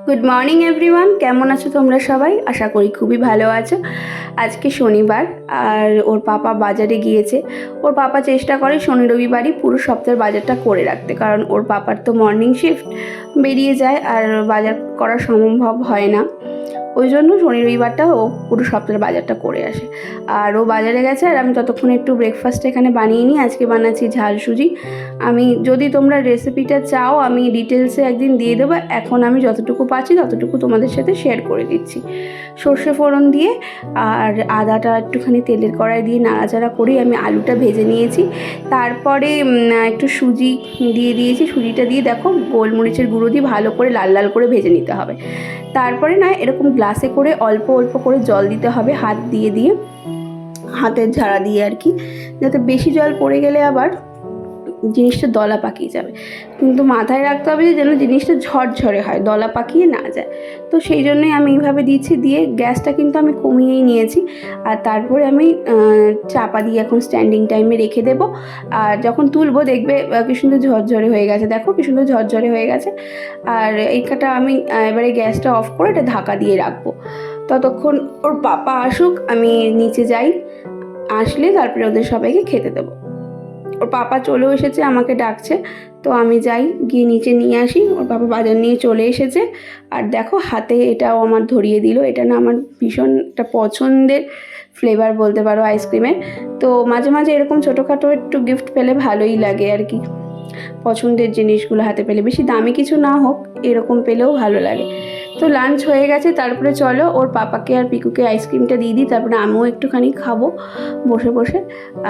Good morning everyone, কেমন আছো তোমরা সবাই? আশা করি খুবই ভালো আছো। আজকে শনিবার আর ওর পাপা বাজারে গিয়েছে। ওর পাপা চেষ্টা করে শনি রবিবারই পুরো সপ্তাহের বাজারটা করে রাখতে, কারণ ওর পাপার তো মর্নিং শিফট বেরিয়ে যায় আর বাজার করা সম্ভব হয় না। ওই জন্য শনি রবিবারটা ও পুরো সপ্তাহের বাজারটা করে আসে। আর ও বাজারে গেছে আর আমি ততক্ষণে একটু ব্রেকফাস্ট এখানে বানিয়ে নিই। আজকে বানাচ্ছি ঝাল সুজি। আমি যদি তোমরা রেসিপিটা চাও আমি ডিটেলসে একদিন দিয়ে দেবো, এখন আমি যতটুকু পাচ্ছি ততটুকু তোমাদের সাথে শেয়ার করে দিচ্ছি। সর্ষে ফোড়ন দিয়ে আর আদাটা একটুখানি তেলের কড়াই দিয়ে নাড়াচাড়া করে আমি আলুটা ভেজে নিয়েছি। তারপরে একটু সুজি দিয়ে দিয়েছি। সুজিটা দিয়ে দেখো গোলমরিচের গুঁড়ো দিয়ে ভালো করে লাল লাল করে ভেজে নিতে হবে। তারপরে না এরকম গ্লাসে করে অল্প অল্প করে জল দিতে হবে, হাত দিয়ে দিয়ে, হাতের ঝাড়া দিয়ে আর কি, যাতে বেশি জল পড়ে গেলে আবার জিনিসটা দলা পাকিয়ে যাবে। কিন্তু মাথায় রাখতে হবে যে যেন জিনিসটা ঝরঝরে হয়, দলা পাকিয়ে না যায়। তো সেই জন্যই আমি এইভাবে দিচ্ছি। দিয়ে গ্যাসটা কিন্তু আমি কমিয়েই নিয়েছি। আর তারপরে আমি চাপা দিয়ে এখন স্ট্যান্ডিং টাইমে রেখে দেবো। আর যখন তুলবো দেখবে কি সুন্দর ঝরঝরে হয়ে গেছে। দেখো কি সুন্দর ঝরঝরে হয়ে গেছে। আর এইটা আমি এবারে গ্যাসটা অফ করে এটা ঢাকা দিয়ে রাখবো। ততক্ষণ ওর পাপা আসুক, আমি নিচে যাই। আসলে তারপরে ওদের সবাইকে খেতে দেবো। ওর পাপা চলেও এসেছে, আমাকে ডাকছে, তো আমি যাই, গিয়ে নিচে নিয়ে আসি। ওর পাপা বাজার নিয়ে চলে এসেছে। আর দেখো হাতে এটাও আমার ধরিয়ে দিল। এটা না আমার ভীষণ একটা পছন্দের ফ্লেভার বলতে পারো আইসক্রিমের। তো মাঝে মাঝে এরকম ছোটোখাটো একটু গিফট পেলে ভালোই লাগে আর কি। পছন্দের জিনিসগুলো হাতে পেলে, বেশি দামি কিছু না হোক, এরকম পেলেও ভালো লাগে। তো লাঞ্চ হয়ে গেছে, তারপরে চলো ওর পাপাকে আর পিকুকে আইসক্রিমটা দিয়ে দিই, তারপরে আমিও একটুখানি খাবো বসে বসে।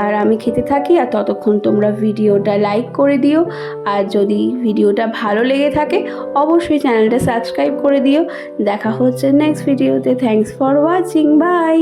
আর আমি খেতে থাকি, আর ততক্ষণ তোমরা ভিডিওটা লাইক করে দিও। আর যদি ভিডিওটা ভালো লেগে থাকে অবশ্যই চ্যানেলটা সাবস্ক্রাইব করে দিও। দেখা হচ্ছে নেক্সট ভিডিওতে। Thanks for watching, by.